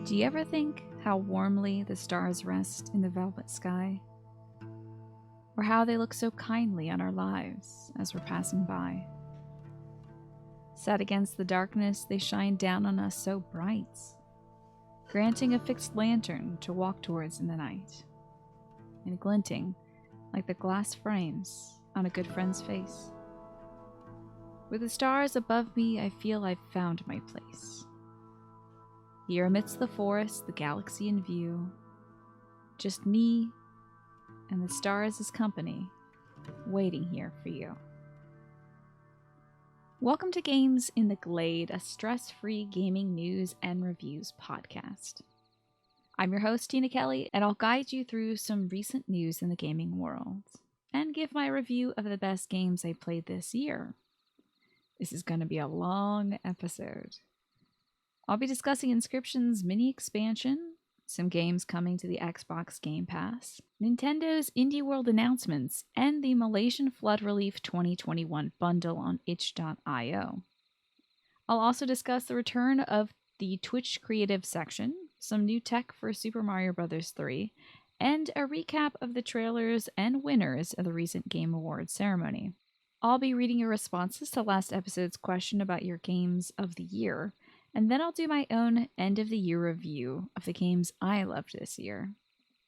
Do you ever think how warmly the stars rest in the velvet sky? Or how they look so kindly on our lives as we're passing by? Set against the darkness, they shine down on us so bright, granting a fixed lantern to walk towards in the night, and glinting like the glass frames on a good friend's face. With the stars above me, I feel I've found my place. Here amidst the forest, the galaxy in view, just me and the stars as company, waiting here for you. Welcome to Games in the Glade, a stress-free gaming news and reviews podcast. I'm your host, Tina Kelly, and I'll guide you through some recent news in the gaming world and give my review of the best games I played this year. This is going to be a long episode. I'll be discussing Inscryption's mini expansion, some games coming to the Xbox Game Pass, Nintendo's Indie World announcements, and the Malaysian Flood Relief 2021 bundle on itch.io. I'll also discuss the return of the Twitch Creative section, some new tech for Super Mario Bros. 3, and a recap of the trailers and winners of the recent Game Awards ceremony. I'll be reading your responses to last episode's question about your games of the year, and then I'll do my own end-of-the-year review of the games I loved this year.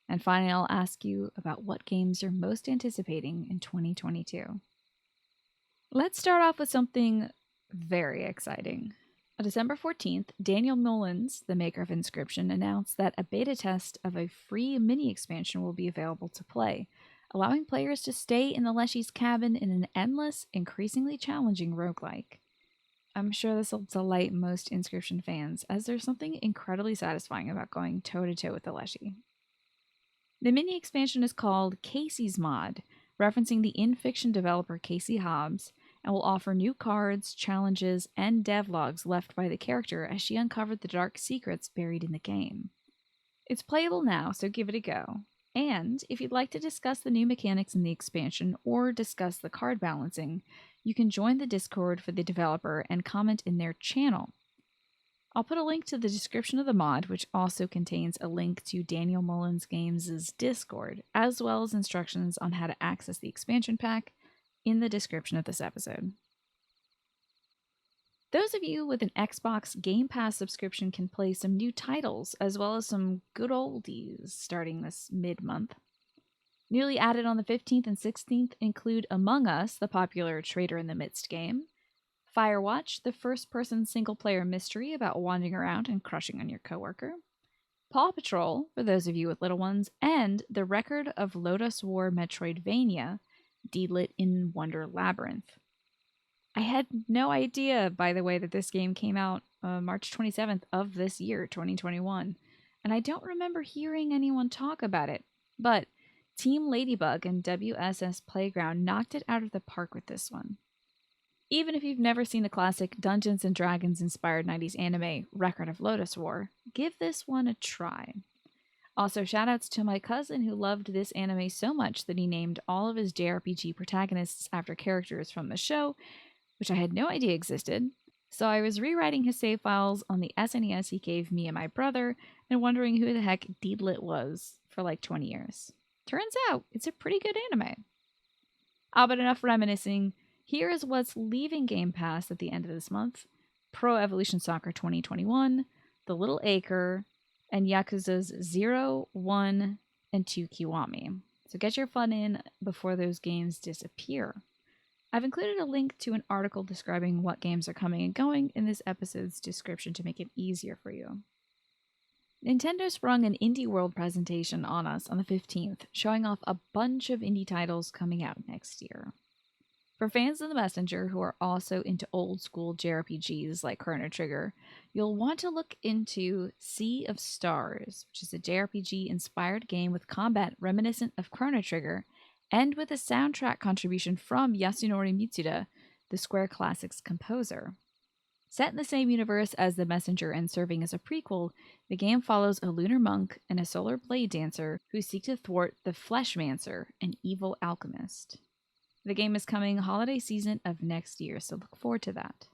And finally, I'll ask you about what games you're most anticipating in 2022. Let's start off with something very exciting. On December 14th, Daniel Mullins, the maker of Inscryption, announced that a beta test of a free mini-expansion will be available to play, allowing players to stay in the Leshy's cabin in an endless, increasingly challenging roguelike. I'm sure this will delight most Inscryption fans, as there's something incredibly satisfying about going toe-to-toe with the Leshy. The mini-expansion is called Kaycee's Mod, referencing the in-fiction developer Kaycee Hobbs, and will offer new cards, challenges, and devlogs left by the character as she uncovered the dark secrets buried in the game. It's playable now, so give it a go. And if you'd like to discuss the new mechanics in the expansion or discuss the card balancing, you can join the Discord for the developer and comment in their channel. I'll put a link to the description of the mod, which also contains a link to Daniel Mullins Games' Discord, as well as instructions on how to access the expansion pack in the description of this episode. Those of you with an Xbox Game Pass subscription can play some new titles, as well as some good oldies starting this mid-month. Newly added on the 15th and 16th include Among Us, the popular Traitor in the Midst game, Firewatch, the first-person single-player mystery about wandering around and crushing on your coworker, Paw Patrol, for those of you with little ones, and the Record of Lotus War Metroidvania, Deedlit in Wonder Labyrinth. I had no idea, by the way, that this game came out March 27th of this year, 2021, and I don't remember hearing anyone talk about it, but Team Ladybug and WSS Playground knocked it out of the park with this one. Even if you've never seen the classic Dungeons & Dragons inspired 90s anime Record of Lotus War, give this one a try. Also, shoutouts to my cousin who loved this anime so much that he named all of his JRPG protagonists after characters from the show, which I had no idea existed, so I was rewriting his save files on the SNES he gave me and my brother and wondering who the heck Deedlit was for like 20 years. Turns out, it's a pretty good anime. But enough reminiscing. Here is what's leaving Game Pass at the end of this month: Pro Evolution Soccer 2021, The Little Acre, and Yakuza's 0, 1, and 2 Kiwami. So get your fun in before those games disappear. I've included a link to an article describing what games are coming and going in this episode's description to make it easier for you. Nintendo sprung an Indie World presentation on us on the 15th, showing off a bunch of indie titles coming out next year. For fans of The Messenger who are also into old-school JRPGs like Chrono Trigger, you'll want to look into Sea of Stars, which is a JRPG-inspired game with combat reminiscent of Chrono Trigger, and with a soundtrack contribution from Yasunori Mitsuda, the Square Classics composer. Set in the same universe as The Messenger and serving as a prequel, the game follows a lunar monk and a solar blade dancer who seek to thwart the Fleshmancer, an evil alchemist. The game is coming holiday season of next year, so look forward to that.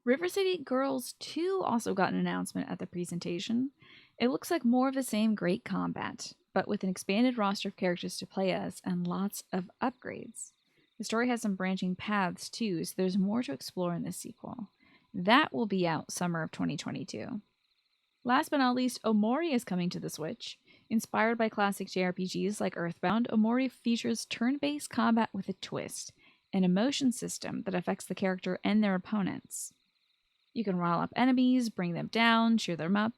River City Girls 2 also got an announcement at the presentation. It looks like more of the same great combat, but with an expanded roster of characters to play as and lots of upgrades. The story has some branching paths too, so there's more to explore in this sequel. That will be out summer of 2022. Last but not least, Omori is coming to the Switch. Inspired by classic JRPGs like Earthbound, Omori features turn-based combat with a twist, an emotion system that affects the character and their opponents. You can rile up enemies, bring them down, cheer them up.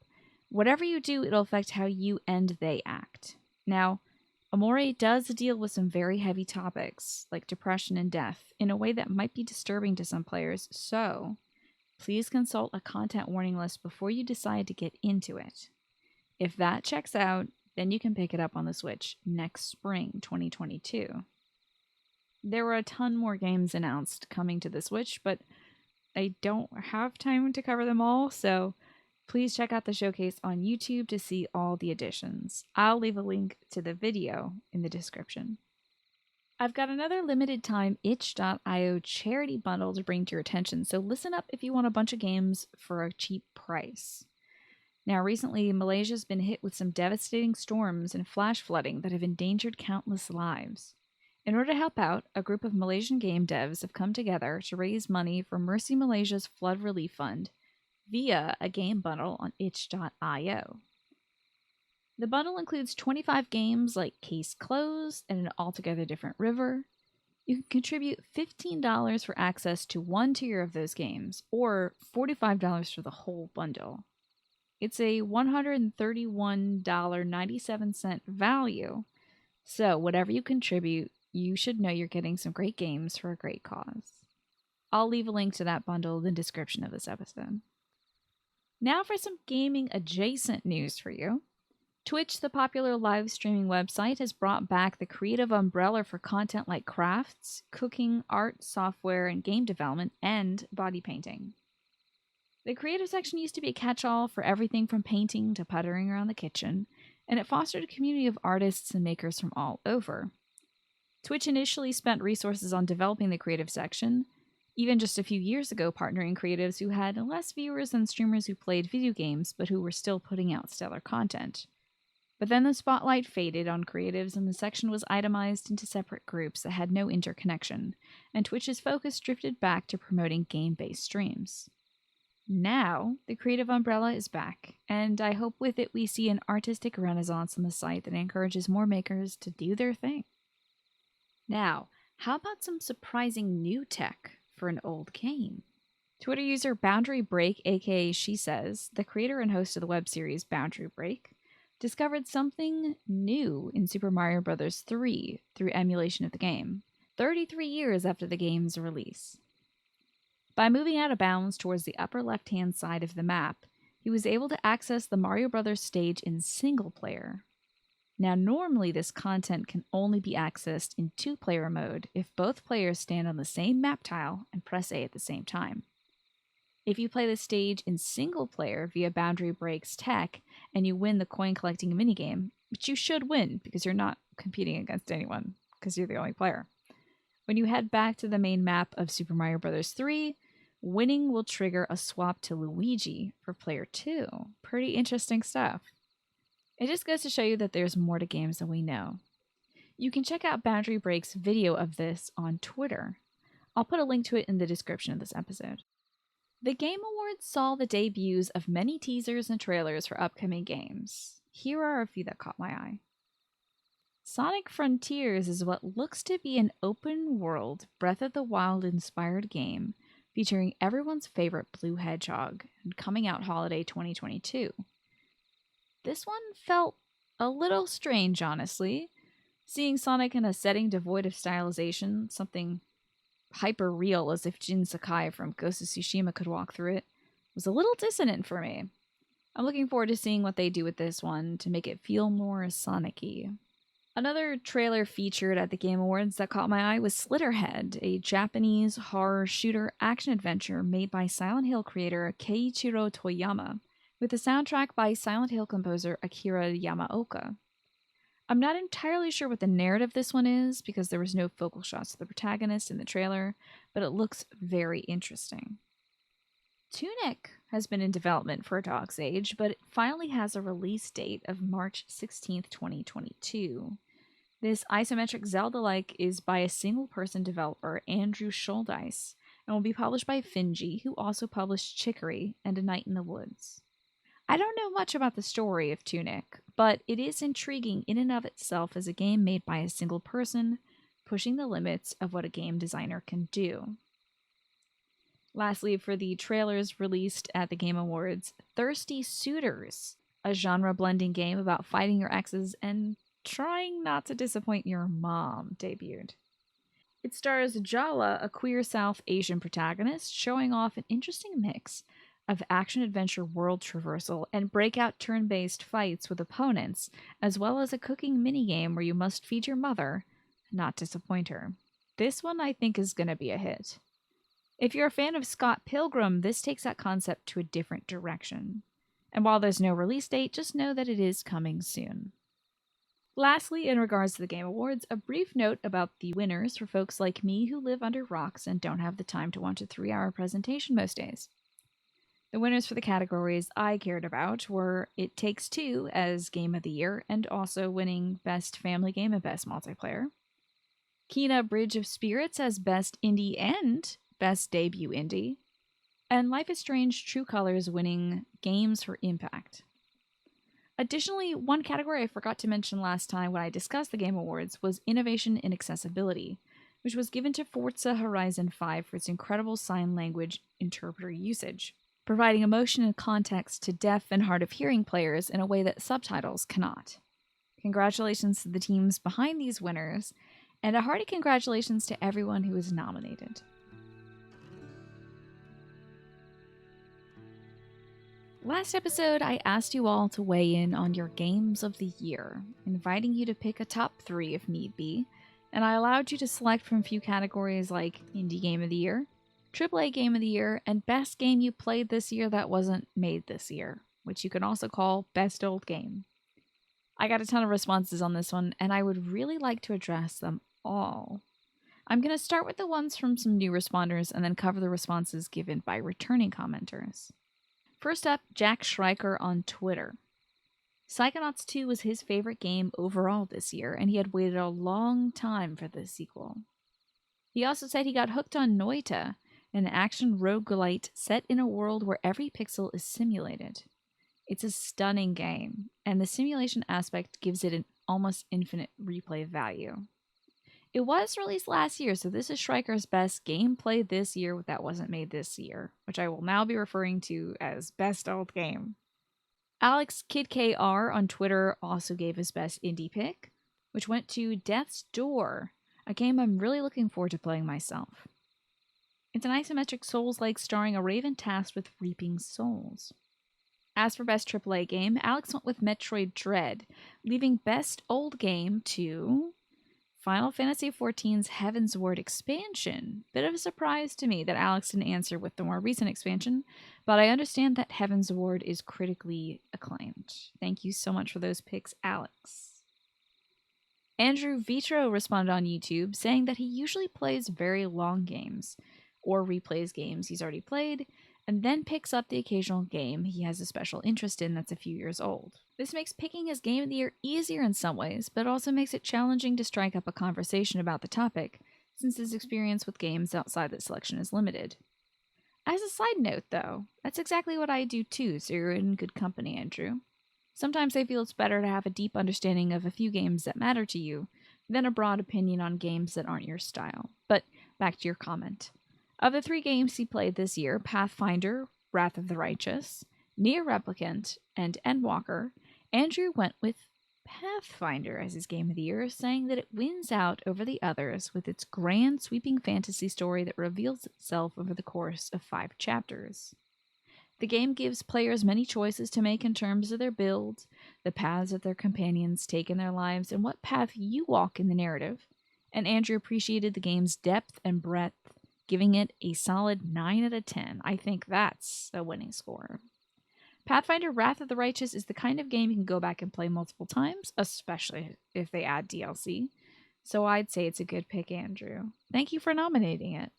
Whatever you do, it'll affect how you and they act. Now, Omori does deal with some very heavy topics, like depression and death, in a way that might be disturbing to some players, so please consult a content warning list before you decide to get into it. If that checks out, then you can pick it up on the Switch next spring 2022. There were a ton more games announced coming to the Switch, but I don't have time to cover them all, so please check out the showcase on YouTube to see all the additions. I'll leave a link to the video in the description. I've got another limited time itch.io charity bundle to bring to your attention, so listen up if you want a bunch of games for a cheap price. Now, recently, Malaysia's been hit with some devastating storms and flash flooding that have endangered countless lives. In order to help out, a group of Malaysian game devs have come together to raise money for Mercy Malaysia's Flood Relief Fund via a game bundle on itch.io. The bundle includes 25 games like Case Closed and An Altogether Different River. You can contribute $15 for access to one tier of those games, or $45 for the whole bundle. It's a $131.97 value, so whatever you contribute, you should know you're getting some great games for a great cause. I'll leave a link to that bundle in the description of this episode. Now for some gaming adjacent news for you. Twitch, the popular live streaming website, has brought back the creative umbrella for content like crafts, cooking, art, software, and game development, and body painting. The creative section used to be a catch-all for everything from painting to puttering around the kitchen, and it fostered a community of artists and makers from all over. Twitch initially spent resources on developing the creative section, even just a few years ago partnering creatives who had less viewers than streamers who played video games but who were still putting out stellar content. But then the spotlight faded on creatives and the section was itemized into separate groups that had no interconnection, and Twitch's focus drifted back to promoting game-based streams. Now, the creative umbrella is back, and I hope with it we see an artistic renaissance on the site that encourages more makers to do their thing. Now, how about some surprising new tech for an old game? Twitter user Boundary Break, aka She Says, the creator and host of the web series Boundary Break, discovered something new in Super Mario Bros. 3 through emulation of the game, 33 years after the game's release. By moving out of bounds towards the upper left-hand side of the map, he was able to access the Mario Bros. Stage in single player. Now, normally this content can only be accessed in two-player mode if both players stand on the same map tile and press A at the same time. If you play the stage in single player via Boundary Break's tech and you win the coin collecting minigame, which you should win because you're not competing against anyone because you're the only player. When you head back to the main map of Super Mario Bros. 3, winning will trigger a swap to Luigi for player 2. Pretty interesting stuff. It just goes to show you that there's more to games than we know. You can check out Boundary Break's video of this on Twitter. I'll put a link to it in the description of this episode. The Game Awards saw the debuts of many teasers and trailers for upcoming games. Here are a few that caught my eye. Sonic Frontiers is what looks to be an open-world, Breath of the Wild-inspired game featuring everyone's favorite blue hedgehog and coming out holiday 2022. This one felt a little strange, honestly. Seeing Sonic in a setting devoid of stylization, something hyper-real as if Jin Sakai from Ghost of Tsushima could walk through it, was a little dissonant for me. I'm looking forward to seeing what they do with this one to make it feel more Sonic-y. Another trailer featured at the Game Awards that caught my eye was Slitterhead, a Japanese horror shooter action-adventure made by Silent Hill creator Keiichiro Toyama, with a soundtrack by Silent Hill composer Akira Yamaoka. I'm not entirely sure what the narrative this one is because there was no focal shots of the protagonist in the trailer, but it looks very interesting. Tunic has been in development for a dog's age, but it finally has a release date of March 16th, 2022. This isometric Zelda-like is by a single-person developer, Andrew Schuldice, and will be published by Finji, who also published Chicory and A Night in the Woods. I don't know much about the story of Tunic, but it is intriguing in and of itself as a game made by a single person, pushing the limits of what a game designer can do. Lastly, for the trailers released at the Game Awards, Thirsty Suitors, a genre-blending game about fighting your exes and trying not to disappoint your mom, debuted. It stars Jala, a queer South Asian protagonist, showing off an interesting mix of action-adventure world traversal and breakout turn-based fights with opponents, as well as a cooking minigame where you must feed your mother, not disappoint her. This one I think is going to be a hit. If you're a fan of Scott Pilgrim, this takes that concept to a different direction. And while there's no release date, just know that it is coming soon. Lastly, in regards to the Game Awards, a brief note about the winners for folks like me who live under rocks and don't have the time to watch a 3-hour presentation most days. The winners for the categories I cared about were It Takes Two as Game of the Year, and also winning Best Family Game and Best Multiplayer. Kena Bridge of Spirits as Best Indie and Best Debut Indie. And Life is Strange True Colors winning Games for Impact. Additionally, one category I forgot to mention last time when I discussed the Game Awards was Innovation in Accessibility, which was given to Forza Horizon 5 for its incredible sign language interpreter usage, providing emotion and context to deaf and hard of hearing players in a way that subtitles cannot. Congratulations to the teams behind these winners, and a hearty congratulations to everyone who was nominated. Last episode, I asked you all to weigh in on your games of the year, inviting you to pick a top 3 if need be, and I allowed you to select from a few categories like Indie Game of the Year, AAA Game of the Year, and Best Game You Played This Year That Wasn't Made This Year, which you can also call Best Old Game. I got a ton of responses on this one, and I would really like to address them all. I'm going to start with the ones from some new responders and then cover the responses given by returning commenters. First up, Jack Schreiker on Twitter. Psychonauts 2 was his favorite game overall this year, and he had waited a long time for the sequel. He also said he got hooked on Noita, an action roguelite set in a world where every pixel is simulated. It's a stunning game, and the simulation aspect gives it an almost infinite replay value. It was released last year, so this is Schreiker's best gameplay this year that wasn't made this year, which I will now be referring to as Best Old Game. Alex Kid KR on Twitter also gave his best indie pick, which went to Death's Door, a game I'm really looking forward to playing myself. It's an isometric Souls-like starring a raven tasked with reaping souls. As for Best AAA Game, Alex went with Metroid Dread, leaving Best Old Game to Final Fantasy XIV's Heaven's Word expansion. Bit of a surprise to me that Alex didn't answer with the more recent expansion, but I understand that Heaven's Word is critically acclaimed. Thank you so much for those picks, Alex. Andrew Vitro responded on YouTube saying that he usually plays very long games, or replays games he's already played, and then picks up the occasional game he has a special interest in that's a few years old. This makes picking his game of the year easier in some ways, but also makes it challenging to strike up a conversation about the topic, since his experience with games outside that selection is limited. As a side note, though, that's exactly what I do too, so you're in good company, Andrew. Sometimes I feel it's better to have a deep understanding of a few games that matter to you than a broad opinion on games that aren't your style. But back to your comment. Of the 3 games he played this year, Pathfinder, Wrath of the Righteous, Nier Replicant, and Endwalker, Andrew went with Pathfinder as his game of the year, saying that it wins out over the others with its grand, sweeping fantasy story that reveals itself over the course of 5 chapters. The game gives players many choices to make in terms of their build, the paths that their companions take in their lives, and what path you walk in the narrative, and Andrew appreciated the game's depth and breadth, giving it a solid 9 out of 10. I think that's a winning score. Pathfinder Wrath of the Righteous is the kind of game you can go back and play multiple times, especially if they add DLC. So I'd say it's a good pick, Andrew. Thank you for nominating it.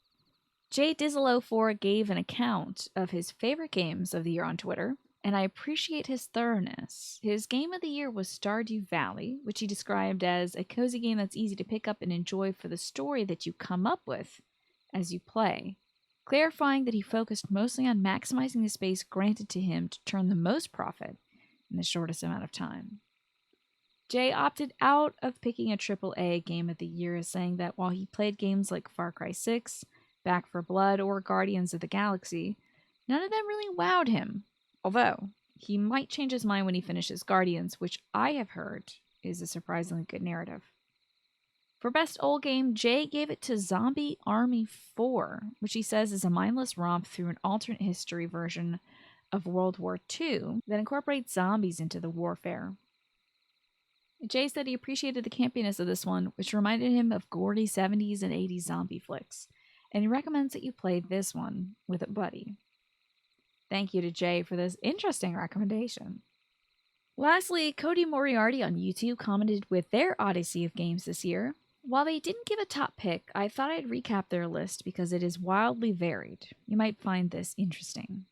JDizzle04 gave an account of his favorite games of the year on Twitter, and I appreciate his thoroughness. His game of the year was Stardew Valley, which he described as a cozy game that's easy to pick up and enjoy for the story that you come up with as you play, clarifying that he focused mostly on maximizing the space granted to him to turn the most profit in the shortest amount of time. Jay opted out of picking a AAA game of the year, saying that while he played games like Far Cry 6, Back 4 Blood, or Guardians of the Galaxy, none of them really wowed him. Although, he might change his mind when he finishes Guardians, which I have heard is a surprisingly good narrative. For Best Old Game, Jay gave it to Zombie Army 4, which he says is a mindless romp through an alternate history version of World War II that incorporates zombies into the warfare. Jay said he appreciated the campiness of this one, which reminded him of gory 70s and 80s zombie flicks, and he recommends that you play this one with a buddy. Thank you to Jay for this interesting recommendation. Lastly, Cody Moriarty on YouTube commented with their Odyssey of games this year. While they didn't give a top pick, I thought I'd recap their list because it is wildly varied. You might find this interesting.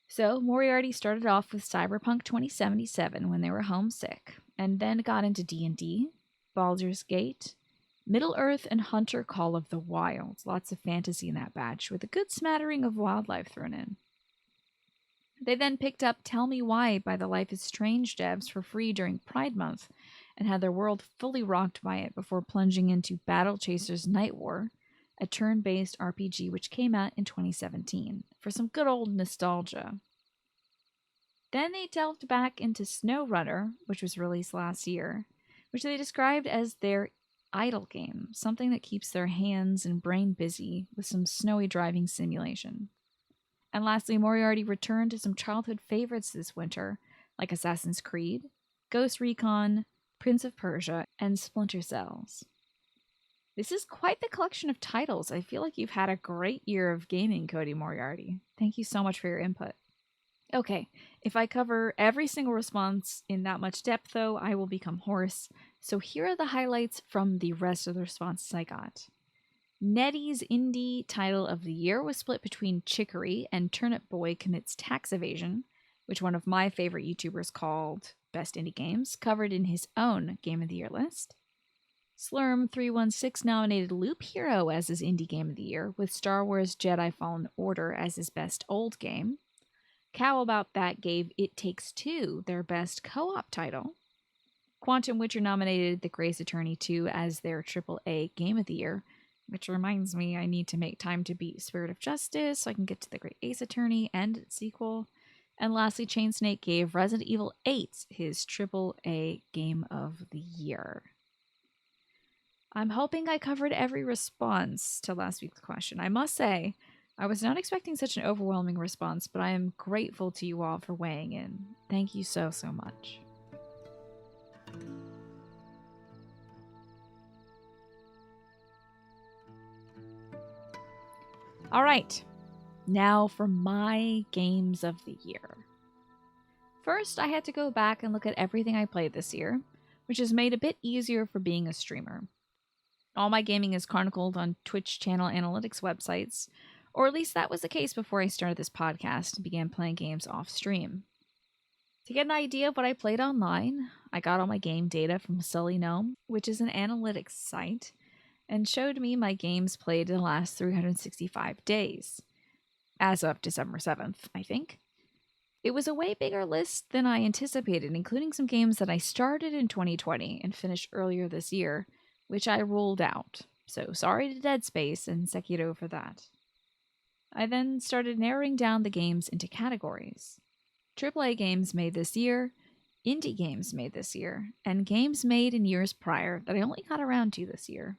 So, Moriarty started off with Cyberpunk 2077 when they were homesick, and then got into D&D, Baldur's Gate, Middle-earth, and Hunter Call of the Wild. Lots of fantasy in that batch, with a good smattering of wildlife thrown in. They then picked up Tell Me Why by the Life is Strange devs for free during Pride Month, and had their world fully rocked by it before plunging into Battle Chasers Night War, a turn-based RPG which came out in 2017, for some good old nostalgia. Then they delved back into SnowRunner, which was released last year, which they described as their idle game, something that keeps their hands and brain busy with some snowy driving simulation. And lastly, Moriarty returned to some childhood favorites this winter, like Assassin's Creed, Ghost Recon, Prince of Persia, and Splinter Cells. This is quite the collection of titles. I feel like you've had a great year of gaming, Cody Moriarty. Thank you so much for your input. Okay, if I cover every single response in that much depth, though, I will become hoarse. So here are the highlights from the rest of the responses I got. Nettie's indie title of the year was split between Chicory and Turnip Boy Commits Tax Evasion, which one of my favorite YouTubers called Best Indie Games, covered in his own Game of the Year list. Slurm316 nominated Loop Hero as his indie game of the year, with Star Wars Jedi Fallen Order as his best old game. Cow About That gave It Takes Two their best co-op title. Quantum Witcher nominated The Grace Attorney 2 as their AAA game of the year, which reminds me I need to make time to beat Spirit of Justice so I can get to The Great Ace Attorney and its sequel. And lastly, Chainsnake gave Resident Evil 8 his AAA game of the year. I'm hoping I covered every response to last week's question. I must say, I was not expecting such an overwhelming response, but I am grateful to you all for weighing in. Thank you so, so much. All right, now for my games of the year. First, I had to go back and look at everything I played this year, which is made a bit easier for being a streamer. All my gaming is chronicled on Twitch channel analytics websites, or at least that was the case before I started this podcast and began playing games off stream. To get an idea of what I played online, I got all my game data from Sully Gnome, which is an analytics site, and showed me my games played in the last 365 days. As of December 7th, I think. It was a way bigger list than I anticipated, including some games that I started in 2020 and finished earlier this year, which I ruled out. So sorry to Dead Space and Sekiro for that. I then started narrowing down the games into categories. AAA games made this year, indie games made this year, and games made in years prior that I only got around to this year.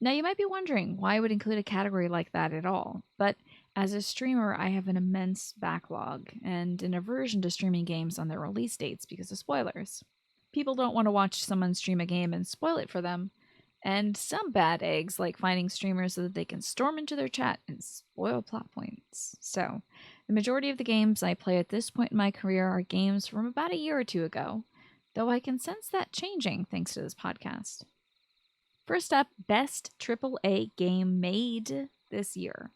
Now you might be wondering why I would include a category like that at all, but as a streamer I have an immense backlog and an aversion to streaming games on their release dates because of spoilers. People don't want to watch someone stream a game and spoil it for them, and some bad eggs like finding streamers so that they can storm into their chat and spoil plot points. So, the majority of the games I play at this point in my career are games from about a year or two ago, though I can sense that changing thanks to this podcast. First up, best AAA game made this year.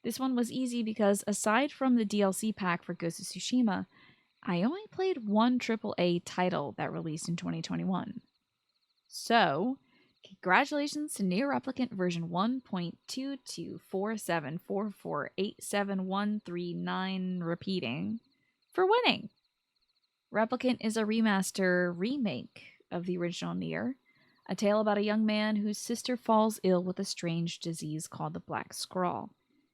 This one was easy because aside from the DLC pack for Ghost of Tsushima, I only played one AAA title that released in 2021. So, congratulations to Nier Replicant version 1.224744874139 repeating for winning. Replicant is a remaster remake of the original Nier, a tale about a young man whose sister falls ill with a strange disease called the Black Scrawl,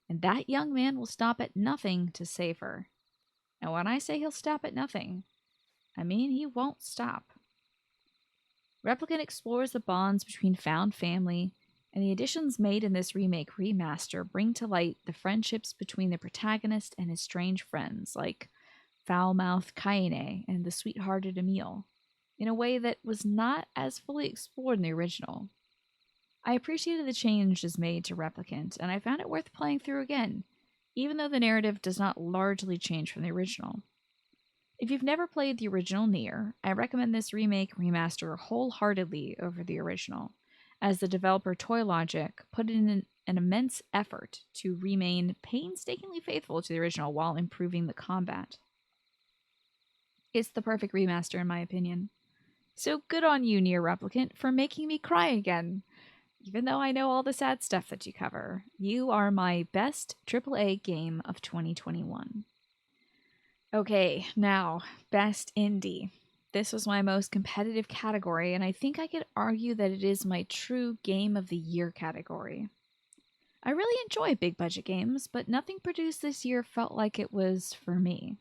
and that young man will stop at nothing to save her. And when I say he'll stop at nothing, I mean he won't stop. Replicant explores the bonds between found family, and the additions made in this remake remaster bring to light the friendships between the protagonist and his strange friends, like foul-mouthed Kaine and the sweet-hearted Emile, in a way that was not as fully explored in the original. I appreciated the changes made to Replicant, and I found it worth playing through again, even though the narrative does not largely change from the original. If you've never played the original Nier, I recommend this remake remaster wholeheartedly over the original, as the developer Toy Logic put in an immense effort to remain painstakingly faithful to the original while improving the combat. It's the perfect remaster in my opinion. So good on you, Nier Replicant, for making me cry again. Even though I know all the sad stuff that you cover, you are my best AAA game of 2021. Okay, now, best indie. This was my most competitive category, and I think I could argue that it is my true game of the year category. I really enjoy big budget games, but nothing produced this year felt like it was for me.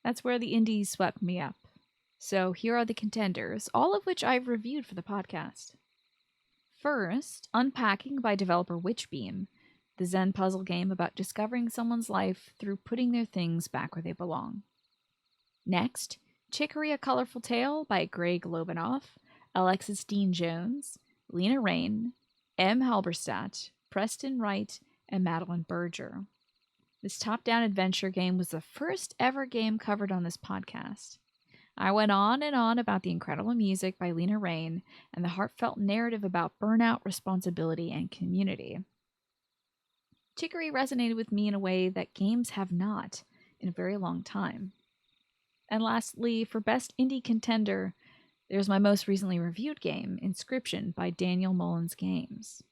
That's where the indies swept me up. So here are the contenders, all of which I've reviewed for the podcast. First, Unpacking by developer Witchbeam, the Zen puzzle game about discovering someone's life through putting their things back where they belong. Next, Chicory: A Colorful Tale by Greg Lobanoff, Alexis Dean Jones, Lena Rain, M. Halberstadt, Preston Wright, and Madeline Berger. This top-down adventure game was the first ever game covered on this podcast. I went on and on about the incredible music by Lena Rain and the heartfelt narrative about burnout, responsibility, and community. Chicory resonated with me in a way that games have not in a very long time. And lastly, for best indie contender, there's my most recently reviewed game, Inscryption by Daniel Mullins Games.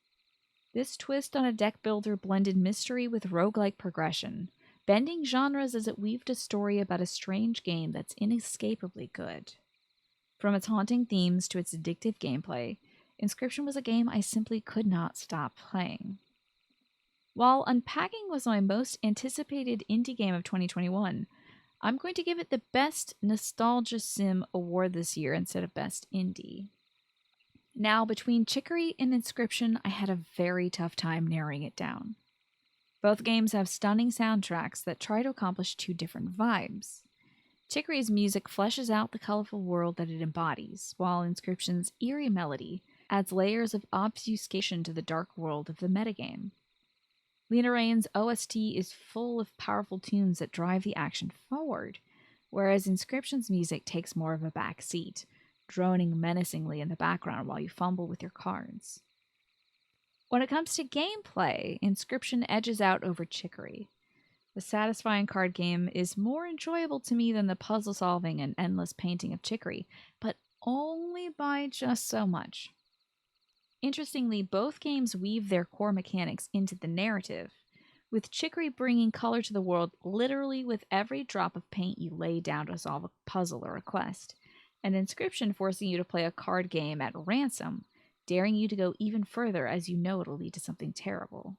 This twist on a deck builder blended mystery with roguelike progression, bending genres as it weaved a story about a strange game that's inescapably good. From its haunting themes to its addictive gameplay, Inscryption was a game I simply could not stop playing. While Unpacking was my most anticipated indie game of 2021, I'm going to give it the Best Nostalgia Sim award this year instead of Best Indie. Now, between Chicory and Inscryption, I had a very tough time narrowing it down. Both games have stunning soundtracks that try to accomplish two different vibes. Chicory's music fleshes out the colorful world that it embodies, while Inscryption's eerie melody adds layers of obfuscation to the dark world of the metagame. Lena Rain's OST is full of powerful tunes that drive the action forward, whereas Inscryption's music takes more of a back seat, droning menacingly in the background while you fumble with your cards. When it comes to gameplay, Inscryption edges out over Chicory. The satisfying card game is more enjoyable to me than the puzzle solving and endless painting of Chicory, but only by just so much. Interestingly, both games weave their core mechanics into the narrative, with Chicory bringing color to the world literally with every drop of paint you lay down to solve a puzzle or a quest, and Inscryption forcing you to play a card game at ransom, daring you to go even further as you know it'll lead to something terrible.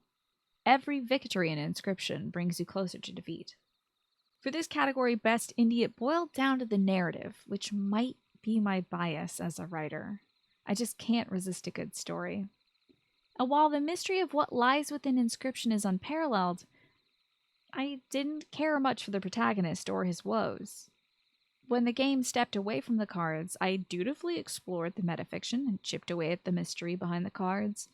Every victory in Inscryption brings you closer to defeat. For this category, Best Indie, it boiled down to the narrative, which might be my bias as a writer. I just can't resist a good story. And while the mystery of what lies within Inscryption is unparalleled, I didn't care much for the protagonist or his woes. When the game stepped away from the cards, I dutifully explored the metafiction and chipped away at the mystery behind the cards,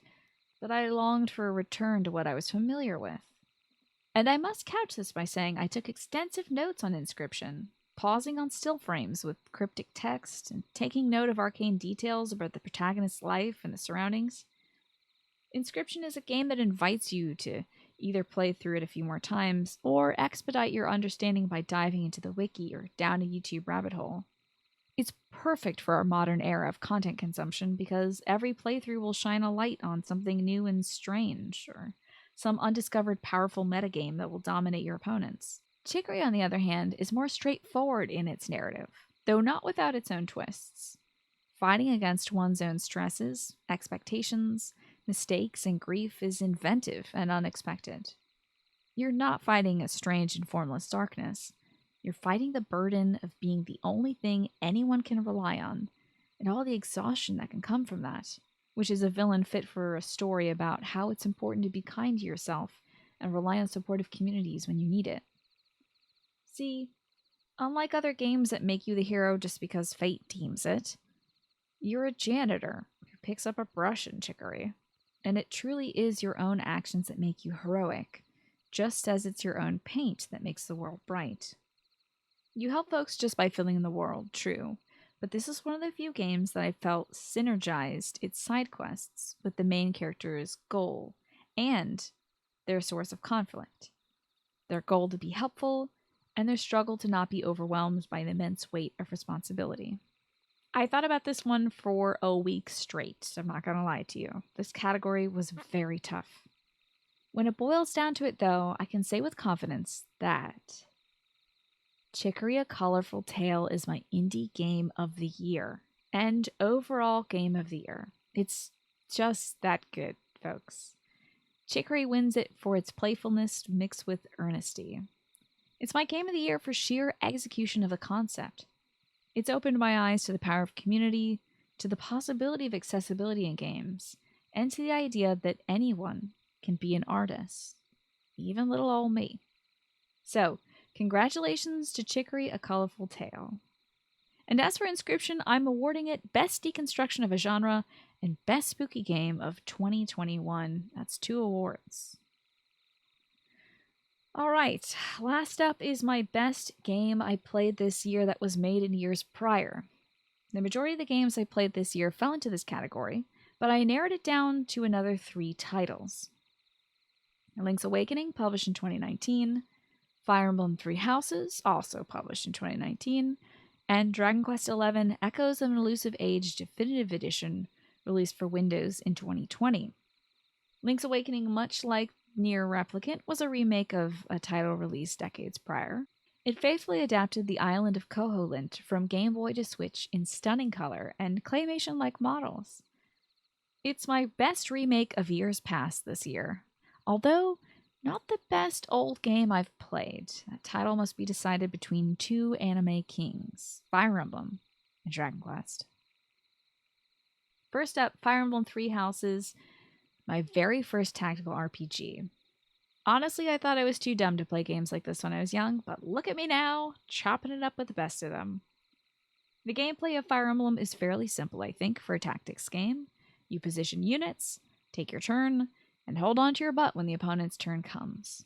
but I longed for a return to what I was familiar with. And I must couch this by saying I took extensive notes on Inscryption. pausing on still frames with cryptic text and taking note of arcane details about the protagonist's life and the surroundings. Inscryption is a game that invites you to either play through it a few more times or expedite your understanding by diving into the wiki or down a YouTube rabbit hole. It's perfect for our modern era of content consumption because every playthrough will shine a light on something new and strange, or some undiscovered powerful metagame that will dominate your opponents. Chicory, on the other hand, is more straightforward in its narrative, though not without its own twists. Fighting against one's own stresses, expectations, mistakes, and grief is inventive and unexpected. You're not fighting a strange and formless darkness. You're fighting the burden of being the only thing anyone can rely on, and all the exhaustion that can come from that, which is a villain fit for a story about how it's important to be kind to yourself and rely on supportive communities when you need it. See, unlike other games that make you the hero just because fate deems it, you're a janitor who picks up a brush in Chicory, and it truly is your own actions that make you heroic, just as it's your own paint that makes the world bright. You help folks just by filling in the world, true, but this is one of the few games that I felt synergized its side quests with the main character's goal and their source of conflict. Their goal to be helpful, and their struggle to not be overwhelmed by an immense weight of responsibility. I thought about this one for a week straight, I'm not gonna lie to you. This category was very tough. When it boils down to it, though, I can say with confidence that Chicory: A Colorful Tale is my indie game of the year, and overall game of the year. It's just that good, folks. Chicory wins it for its playfulness mixed with earnesty. It's my game of the year for sheer execution of the concept. It's opened my eyes to the power of community, to the possibility of accessibility in games, and to the idea that anyone can be an artist, even little old me. So, congratulations to Chicory: A Colorful Tale. And as for Inscryption, I'm awarding it Best Deconstruction of a Genre and Best Spooky Game of 2021. That's 2 awards. All right, last up is my best game I played this year that was made in years prior. The majority of the games I played this year fell into this category, but I narrowed it down to another 3 titles. Link's Awakening, published in 2019, Fire Emblem Three Houses, also published in 2019, and Dragon Quest XI Echoes of an Elusive Age Definitive Edition, released for Windows in 2020. Link's Awakening, much like Nier Replicant, was a remake of a title released decades prior. It faithfully adapted the island of Koholint from Game Boy to Switch in stunning color and claymation-like models. It's my best remake of years past this year, although not the best old game I've played. That title must be decided between 2 anime kings, Fire Emblem and Dragon Quest. First up, Fire Emblem Three Houses, my very first tactical RPG. Honestly, I thought I was too dumb to play games like this when I was young, but look at me now, chopping it up with the best of them. The gameplay of Fire Emblem is fairly simple, I think, for a tactics game. You position units, take your turn, and hold on to your butt when the opponent's turn comes.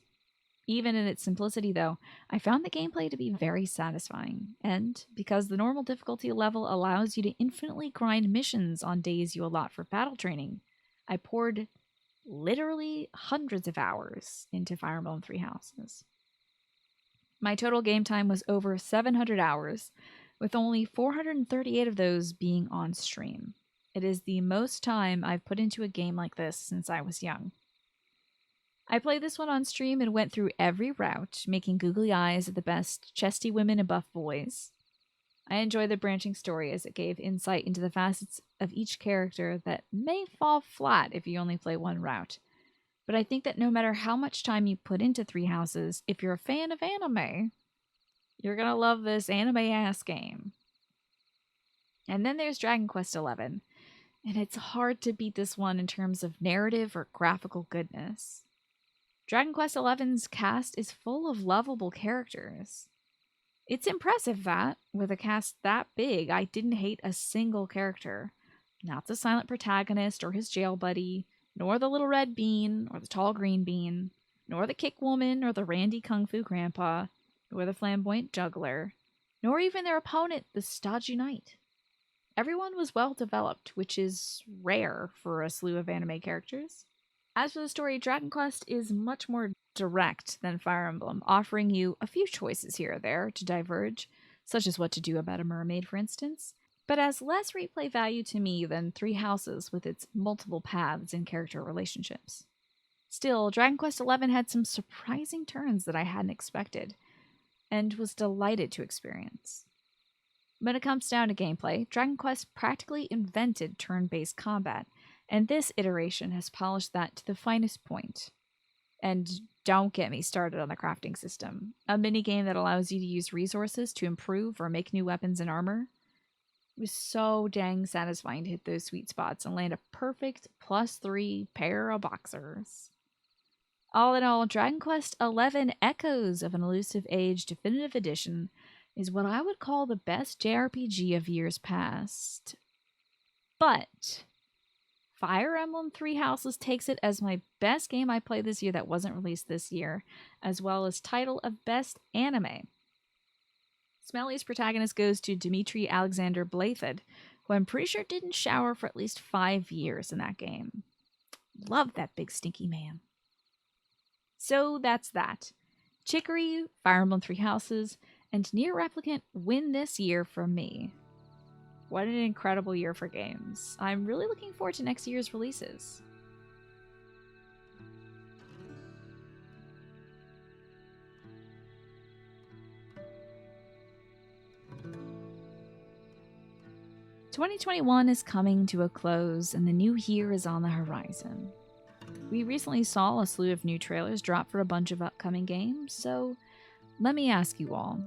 Even in its simplicity, though, I found the gameplay to be very satisfying, and because the normal difficulty level allows you to infinitely grind missions on days you allot for battle training, I poured literally hundreds of hours into Fire Emblem Three Houses. My total game time was over 700 hours, with only 438 of those being on stream. It is the most time I've put into a game like this since I was young. I played this one on stream and went through every route, making googly eyes at the best chesty women and buff boys. I enjoyed the branching story as it gave insight into the facets of each character that may fall flat if you only play one route. But I think that no matter how much time you put into Three Houses, if you're a fan of anime, you're gonna love this anime-ass game. And then there's Dragon Quest XI, and it's hard to beat this one in terms of narrative or graphical goodness. Dragon Quest XI's cast is full of lovable characters. It's impressive that, with a cast that big, I didn't hate a single character. Not the silent protagonist or his jail buddy, nor the little red bean or the tall green bean, nor the kick woman or the randy kung fu grandpa, nor the flamboyant juggler. nor even their opponent, the stodgy knight. Everyone was well developed, which is rare for a slew of anime characters. As for the story, Dragon Quest is much more direct than Fire Emblem, offering you a few choices here or there to diverge, such as what to do about a mermaid, for instance, but has less replay value to me than Three Houses with its multiple paths and character relationships. Still, Dragon Quest XI had some surprising turns that I hadn't expected, and was delighted to experience. When it comes down to gameplay, Dragon Quest practically invented turn-based combat, and this iteration has polished that to the finest point. And don't get me started on the crafting system, a minigame that allows you to use resources to improve or make new weapons and armor. It was so dang satisfying to hit those sweet spots and land a perfect +3 pair of boxers. All in all, Dragon Quest XI Echoes of an Elusive Age Definitive Edition is what I would call the best JRPG of years past. But Fire Emblem Three Houses takes it as my best game I played this year that wasn't released this year, as well as title of Best Anime. Smelly's protagonist goes to Dmitry Alexander Blathed, who I'm pretty sure didn't shower for at least 5 years in that game. Love that big stinky man. So that's that. Chicory, Fire Emblem Three Houses, and Nier Replicant win this year from me. What an incredible year for games. I'm really looking forward to next year's releases. "2021 is coming to a close, and the new year is on the horizon. We recently saw a slew of new trailers drop for a bunch of upcoming games, so let me ask you all,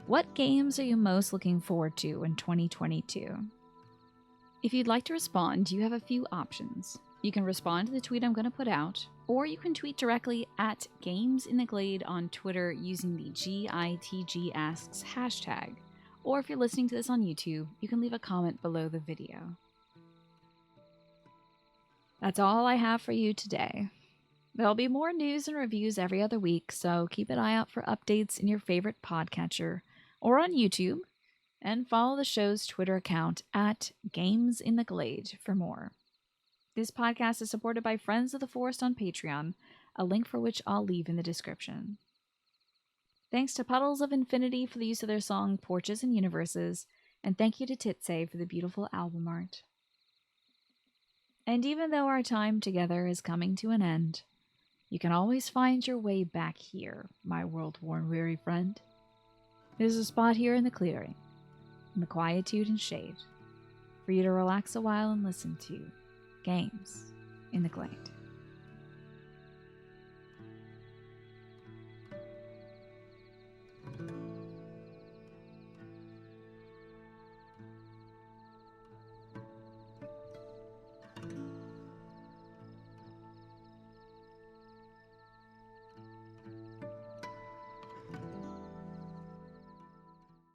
what games are you most looking forward to in 2022? If you'd like to respond, you have a few options. You can respond to the tweet I'm going to put out, or you can tweet directly at GamesInTheGlade on Twitter using the GITGasks hashtag. Or if you're listening to this on YouTube, you can leave a comment below the video. That's all I have for you today. There'll be more news and reviews every other week, so keep an eye out for updates in your favorite podcatcher or on YouTube, and follow the show's Twitter account at GamesInTheGlade for more. This podcast is supported by Friends of the Forest on Patreon, a link for which I'll leave in the description. Thanks to Puddles of Infinity for the use of their song Porches and Universes, and thank you to Titsay for the beautiful album art. And even though our time together is coming to an end, you can always find your way back here, my world-worn weary friend. There's a spot here in the clearing, in the quietude and shade, for you to relax a while and listen to Games in the Glade.